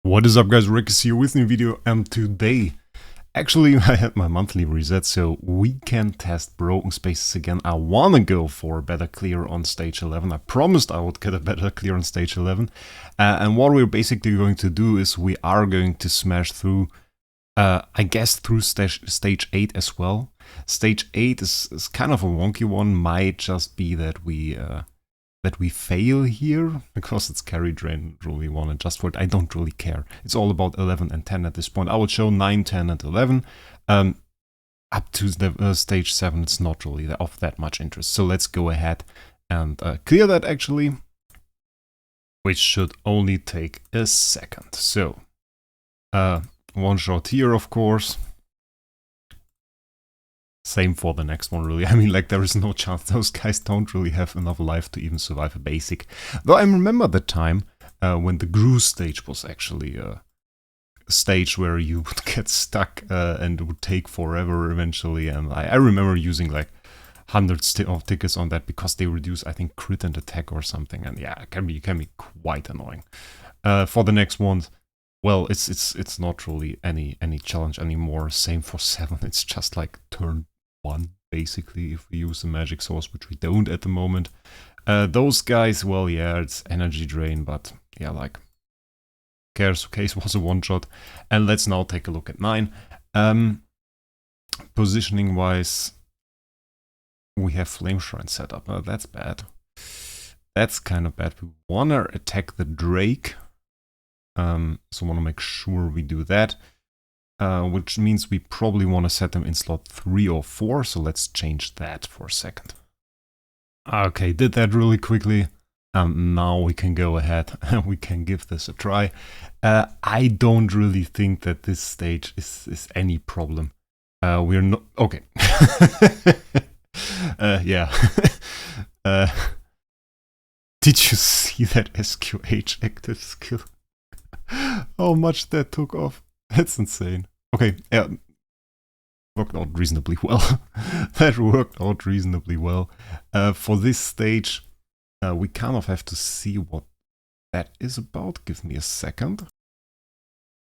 What is up guys, Wraec is here with a new video, and today actually I had my monthly reset so we can test broken spaces again. I wanna go for a better clear on stage 11. I promised I would get a better clear on stage 11, and what we're basically going to do is we are going to smash through, I guess through stage 8 as well. Stage 8 is kind of a wonky one, might just be that we fail here, because it's carry drain really one, and just for it I don't really care. It's all about 11 and 10 at this point. I would show 9, 10 and 11. Up to the stage 7 it's not really of that much interest. So let's go ahead and clear that actually, which should only take a second. So one shot here of course. Same for the next one, really. I mean, like, there is no chance. Those guys don't really have enough life to even survive a basic. Though I remember the time when the Gru stage was actually a stage where you would get stuck and it would take forever eventually. And I remember using like hundreds of tickets on that because they reduce, I think, crit and attack or something. And yeah, it can be quite annoying. For the next ones, well, it's not really any challenge anymore. Same for 7. It's just like turn 1 basically if we use the magic source, which we don't at the moment. Those guys, well, yeah, it's energy drain, but yeah, like, cares. Okay, it was a one shot. And let's now take a look at 9. Positioning wise, we have Flame Shrine set up. That's bad. That's kind of bad. We wanna attack the Drake. So want to make sure we do that, which means we probably want to set them in slot 3 or 4, so let's change that for a second. Okay, did that really quickly, and now we can go ahead and we can give this a try. I don't really think that this stage is any problem. We're not... okay. Yeah. Did you see that SQH active skill? How much that took off. That's insane. Okay, yeah. Worked out reasonably well. That worked out reasonably well. For this stage, we kind of have to see what that is about. Give me a second.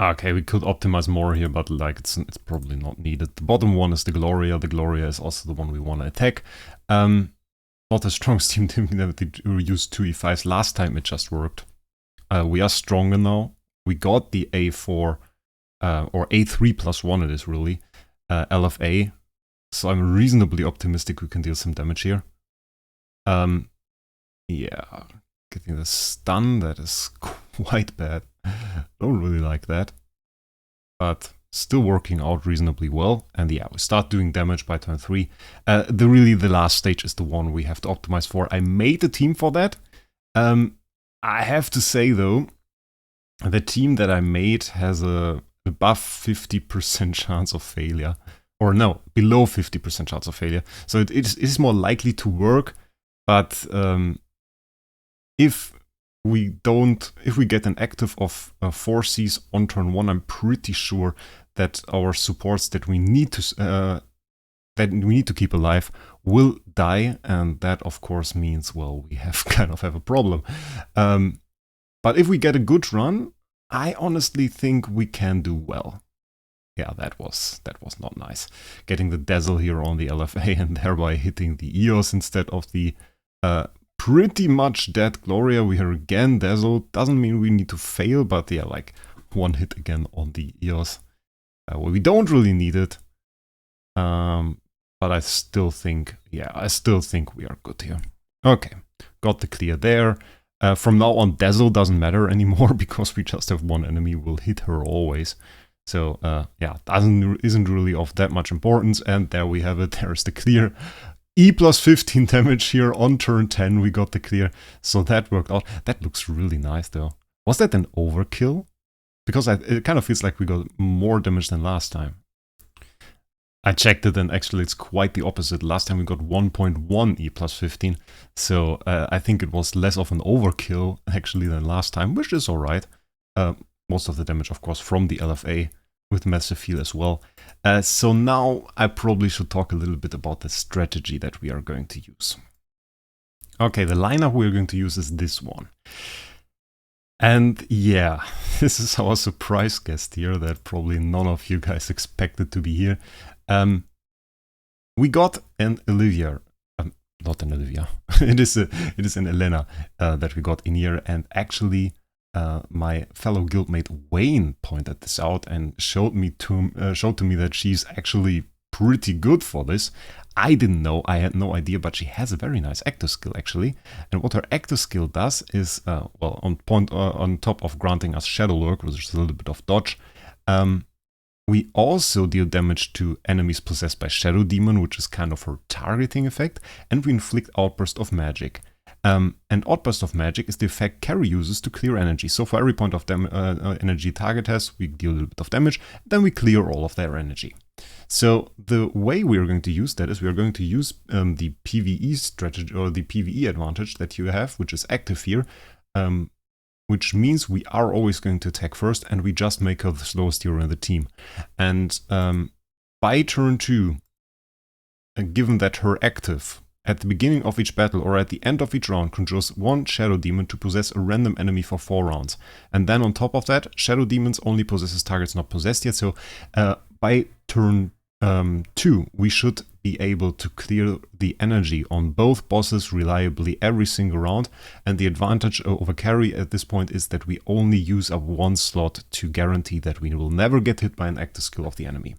Okay, we could optimize more here, but like it's probably not needed. The bottom one is the Gloria. The Gloria is also the one we want to attack. Not a strong Steam team that we used 2 E5s last time, it just worked. We are stronger now. We got the A4, or A3 plus 1 it is really, LFA. So I'm reasonably optimistic we can deal some damage here. Yeah, getting the stun, that is quite bad. Don't really like that. But still working out reasonably well. And yeah, we start doing damage by turn 3. The last stage is the one we have to optimize for. I made a team for that. I have to say though, the team that I made has a above 50% chance of failure. Or no, below 50% chance of failure. So it is more likely to work, but if we get an active of 4 Cs on turn 1, I'm pretty sure that our supports that we need to keep alive will die, and that of course means, well, we have kind of have a problem. But if we get a good run, I honestly think we can do well. Yeah, that was not nice. Getting the Dazzle here on the LFA and thereby hitting the EOS instead of the pretty much dead Gloria. We are again Dazzled. Doesn't mean we need to fail, but yeah, like one hit again on the EOS. Well, we don't really need it. But I still think, yeah, we are good here. Okay, got the clear there. From now on, Dazzle doesn't matter anymore because we just have one enemy. We'll hit her always. So yeah, isn't really of that much importance. And there we have it. There's the clear. E plus 15 damage here on turn 10. We got the clear. So that worked out. That looks really nice though. Was that an overkill? Because it kind of feels like we got more damage than last time. I checked it and actually it's quite the opposite. Last time we got 1.1 E plus 15. So I think it was less of an overkill actually than last time, which is alright. Most of the damage, of course, from the LFA with massive heal as well. So now I probably should talk a little bit about the strategy that we are going to use. Okay, the lineup we're going to use is this one. And yeah, this is our surprise guest here that probably none of you guys expected to be here. We got an Olivia, not an Olivia. it is an Elena that we got in here, and actually my fellow guildmate Wayne pointed this out and showed to me that she's actually pretty good for this. I didn't know, I had no idea, but she has a very nice active skill actually. And what her active skill does is, well, on top of granting us Shadow Lurk, which is a little bit of dodge, we also deal damage to enemies possessed by Shadow Demon, which is kind of her targeting effect, and we inflict Outburst of Magic. And Outburst of Magic is the effect Carry uses to clear energy. So for every point of energy target has, we deal a little bit of damage, then we clear all of their energy. So the way we are going to use that is we are going to use the PvE strategy, or the PvE advantage that you have, which is active here, which means we are always going to attack first, and we just make her the slowest hero in the team. And by turn 2, given that her active at the beginning of each battle or at the end of each round conjures one Shadow Demon to possess a random enemy for 4 rounds. And then on top of that, Shadow Demons only possesses targets not possessed yet. So by turn 2, we should be able to clear the energy on both bosses reliably every single round. And the advantage over Carry at this point is that we only use up 1 slot to guarantee that we will never get hit by an active skill of the enemy.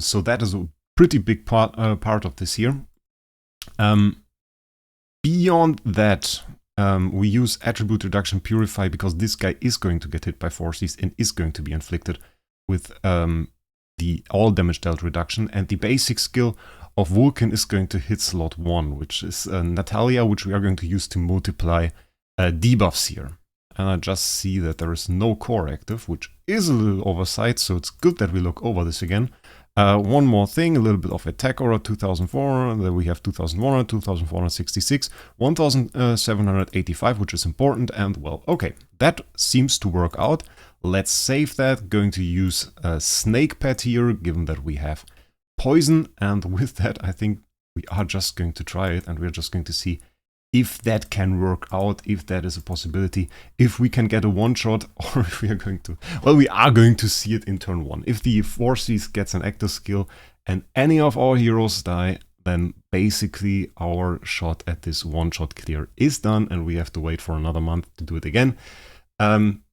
So that is a pretty big part of this here. Beyond that, we use Attribute Reduction Purify because this guy is going to get hit by forces and is going to be inflicted with the all damage dealt reduction, and the basic skill of Vulcan is going to hit slot 1, which is Natalia, which we are going to use to multiply debuffs here. And I just see that there is no core active, which is a little oversight, so it's good that we look over this again. One more thing, a little bit of attack aura, 2400, then we have 2100, 2466, 1785, which is important, and well, okay, that seems to work out. Let's save that, going to use Snake Pet here, given that we have poison, and with that I think we are just going to try it, and we're just going to see if that can work out, if that is a possibility, if we can get a one-shot, or if we are going to... Well, we are going to see it in turn 1. If the Forces gets an active skill and any of our heroes die, then basically our shot at this one-shot clear is done, and we have to wait for another month to do it again.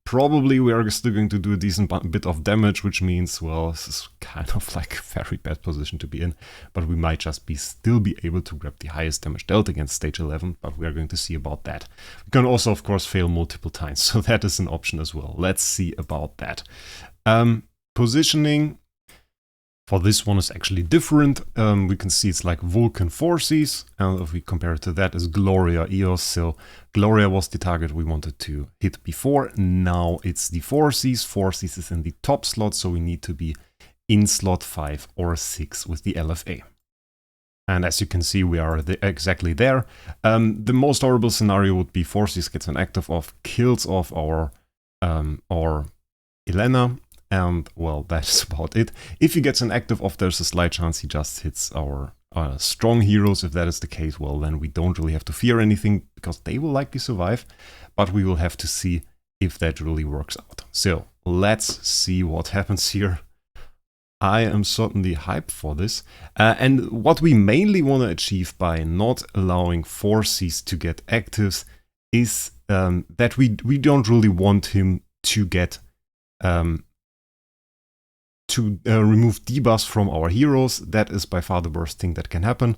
Probably we are still going to do a decent bit of damage, which means, well, this is kind of like a very bad position to be in, but we might just still be able to grab the highest damage dealt against stage 11, but we are going to see about that. We can also, of course, fail multiple times, so that is an option as well. Let's see about that. Positioning for this one is actually different. We can see it's like Vulcan Forces, and if we compare it to that, is Gloria Eos. So Gloria was the target we wanted to hit before. Now it's the Forces. Forces is in the top slot, so we need to be in slot 5 or 6 with the LFA. And as you can see, we are exactly there. The most horrible scenario would be Forces gets an active off, kills off our Elena. And, well, that's about it. If he gets an active off, there's a slight chance he just hits our strong heroes. If that is the case, well, then we don't really have to fear anything, because they will likely survive. But we will have to see if that really works out. So, let's see what happens here. I am certainly hyped for this. And what we mainly want to achieve by not allowing Forces to get actives is that we don't really want him to get... remove debuffs from our heroes. That is by far the worst thing that can happen.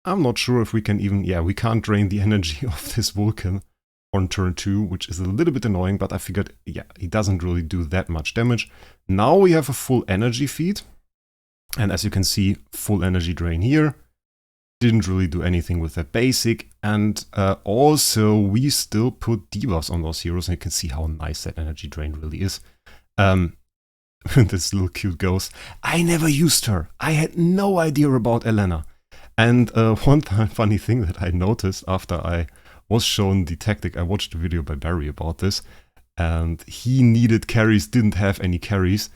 I'm not sure if we can even... Yeah, we can't drain the energy of this Vulcan on turn 2, which is a little bit annoying, but I figured, yeah, he doesn't really do that much damage. Now we have a full energy feed, and as you can see, full energy drain here. Didn't really do anything with that basic, and also we still put debuffs on those heroes, and you can see how nice that energy drain really is. This little cute ghost. I never used her. I had no idea about Elena. And one funny thing that I noticed after I was shown the tactic, I watched a video by Barry about this, and he needed carries, didn't have any carries,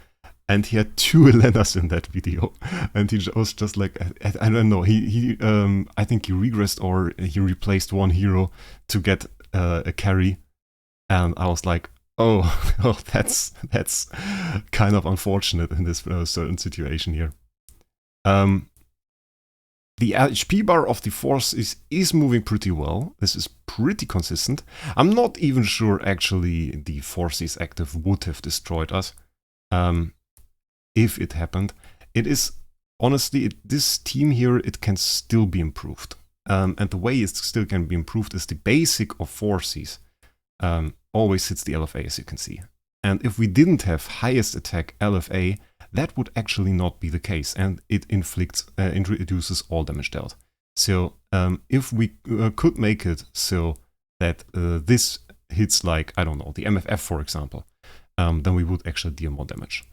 and he had 2 Elenas in that video. And he was just like, I don't know, I think he regressed or he replaced one hero to get a carry, and I was like, oh, oh that's kind of unfortunate in this certain situation here. The HP bar of the Force is moving pretty well. This is pretty consistent. I'm not even sure actually the Forces active would have destroyed us if it happened. It is, honestly, this team here, it can still be improved. And the way it still can be improved is the basic of Forces always hits the LFA, as you can see. And if we didn't have highest attack LFA, that would actually not be the case, and it introduces all damage dealt. So if we could make it so that this hits like, I don't know, the MFF for example, then we would actually deal more damage.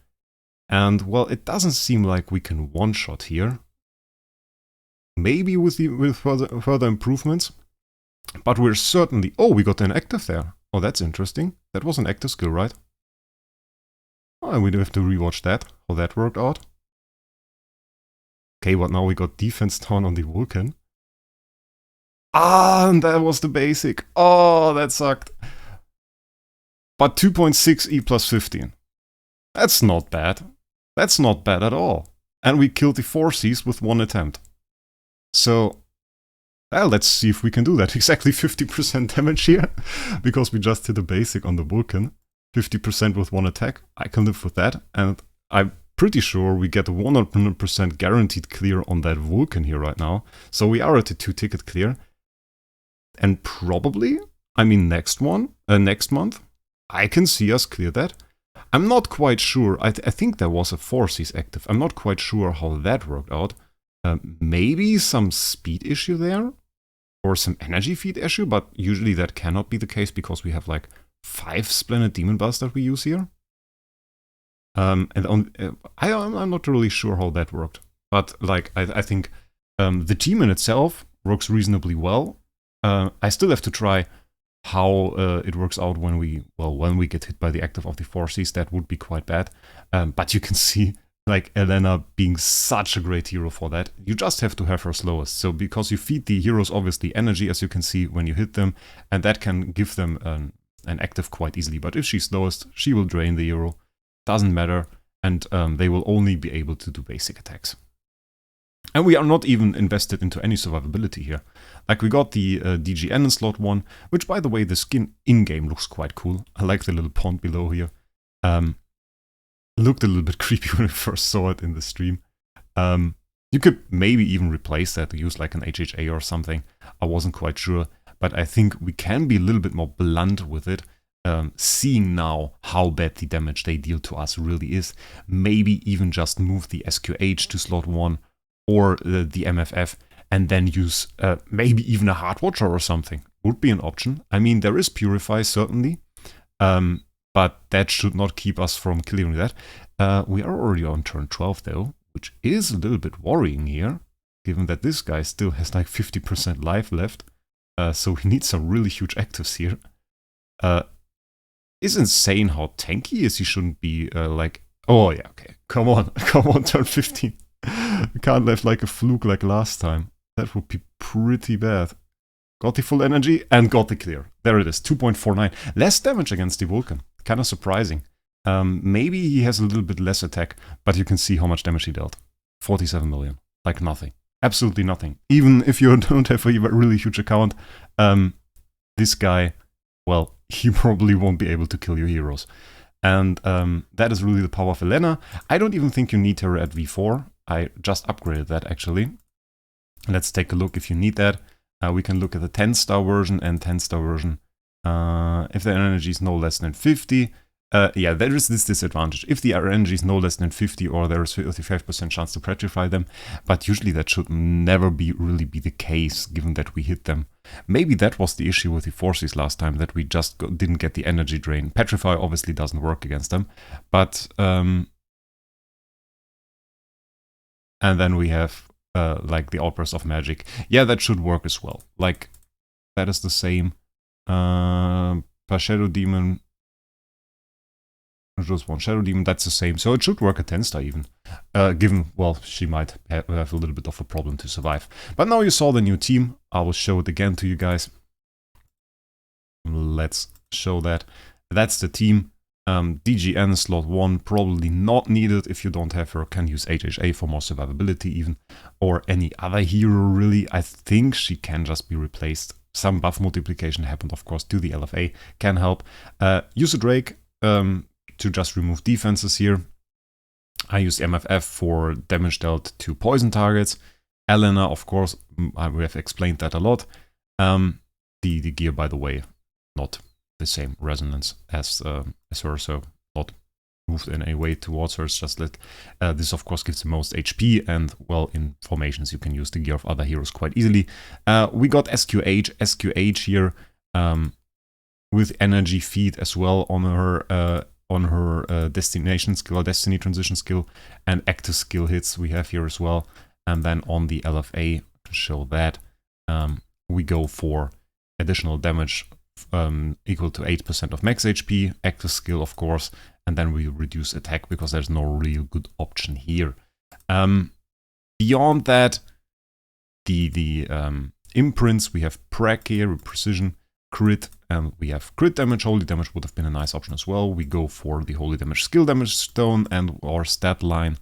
And well, it doesn't seem like we can one-shot here. Maybe with further improvements, but we're certainly... Oh, we got an active there. Oh, that's interesting. That was an active skill, right? Oh, and we do have to rewatch that, how that worked out. Okay, but now we got defense down on the Vulcan. Ah, and that was the basic. Oh, that sucked. But 2.6 E plus 15. That's not bad. That's not bad at all. And we killed the Forces with one attempt. So, well, let's see if we can do that. Exactly 50% damage here, because we just hit a basic on the Vulcan. 50% with one attack, I can live with that, and I'm pretty sure we get a 100% guaranteed clear on that Vulcan here right now. So we are at a 2-ticket clear. And probably, I mean next month, I can see us clear that. I'm not quite sure, I think there was a Forces active, I'm not quite sure how that worked out. Maybe some speed issue there, or some energy feed issue, but usually that cannot be the case because we have like 5 Splendid Demon Bars that we use here. I'm not really sure how that worked. But like I think the team in itself works reasonably well. I still have to try how it works out when we get hit by the active of the Forces. That would be quite bad. But you can see like Elena being such a great hero for that. You just have to have her slowest. So because you feed the heroes obviously energy, as you can see when you hit them, and that can give them an active quite easily. But if she's slowest, she will drain the hero. Doesn't matter, and they will only be able to do basic attacks. And we are not even invested into any survivability here. Like we got the DGN in slot 1, which by the way, the skin in-game looks quite cool. I like the little pond below here. Looked a little bit creepy when I first saw it in the stream. You could maybe even replace that to use like an HHA or something. I wasn't quite sure, but I think we can be a little bit more blunt with it. Seeing now how bad the damage they deal to us really is. Maybe even just move the SQH to slot 1 or the MFF and then use maybe even a Heart Watcher or something. Would be an option. I mean, there is Purify certainly, but that should not keep us from clearing that. We are already on turn 12 though, which is a little bit worrying here, given that this guy still has like 50% life left. So we need some really huge actives here. It's insane how tanky he is. He shouldn't be like... Oh yeah, okay. Come on, come on, turn 15. We can't live like a fluke like last time. That would be pretty bad. Got the full energy and got the clear. There it is, 2.49. Less damage against the Vulcan. Kind of surprising. Maybe he has a little bit less attack, but you can see how much damage he dealt. 47 million. Like nothing. Absolutely nothing. Even if you don't have a really huge account, this guy, well, he probably won't be able to kill your heroes. And that is really the power of Elena. I don't even think you need her at V4. I just upgraded that actually. Let's take a look if you need that. We can look at the 10-star version and 10-star version. If the energy is no less than 50, yeah, there is this disadvantage. If the energy is no less than 50 or there is 35% chance to petrify them, but usually that should never really be the case, given that we hit them. Maybe that was the issue with the Forces last time, that we just didn't get the energy drain. Petrify obviously doesn't work against them, but... and then we have like the Outburst of Magic. Yeah, that should work as well. Like, that is the same. Per Shadow Demon... Just one Shadow Demon, that's the same. So it should work at 10-star even. Given, well, she might have a little bit of a problem to survive. But now you saw the new team. I will show it again to you guys. let's show that. That's the team. DGN slot 1 probably not needed if you don't have her. Can use HHA for more survivability even, or any other hero really. I think she can just be replaced. Some buff multiplication happened, of course, to the LFA, can help. Use a Wraec to just remove defenses here. I used MFF for damage dealt to poison targets. Elena, of course, we have explained that a lot. The gear, by the way, not the same resonance as her, so not moved in a way towards her. It's just that this, of course, gives the most HP, and, well, in formations you can use the gear of other heroes quite easily. We got SQH here with energy feed as well on her destination skill, or destiny transition skill, and active skill hits we have here as well. And then on the LFA, to show that, we go for additional damage equal to 8% of max HP, active skill, of course, and then we reduce attack because there's no real good option here. Beyond that, the imprints, we have Prac here, precision, crit, and we have crit damage. Holy damage would have been a nice option as well. We go for the holy damage skill damage stone, and our stat line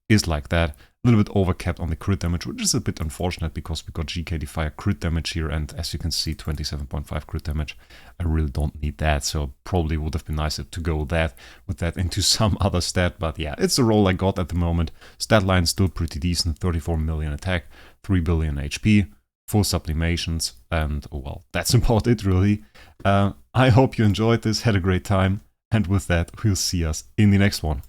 is like that. A little bit overcapped on the crit damage, which is a bit unfortunate because we got GK Defier crit damage here, and as you can see, 27.5 crit damage. I really don't need that, so probably would have been nicer to go with that into some other stat, but yeah, it's the roll I got at the moment. Stat line still pretty decent, 34 million attack, 3 billion HP, full sublimations, and well, that's about it really. I hope you enjoyed this, had a great time, and with that, we'll see us in the next one.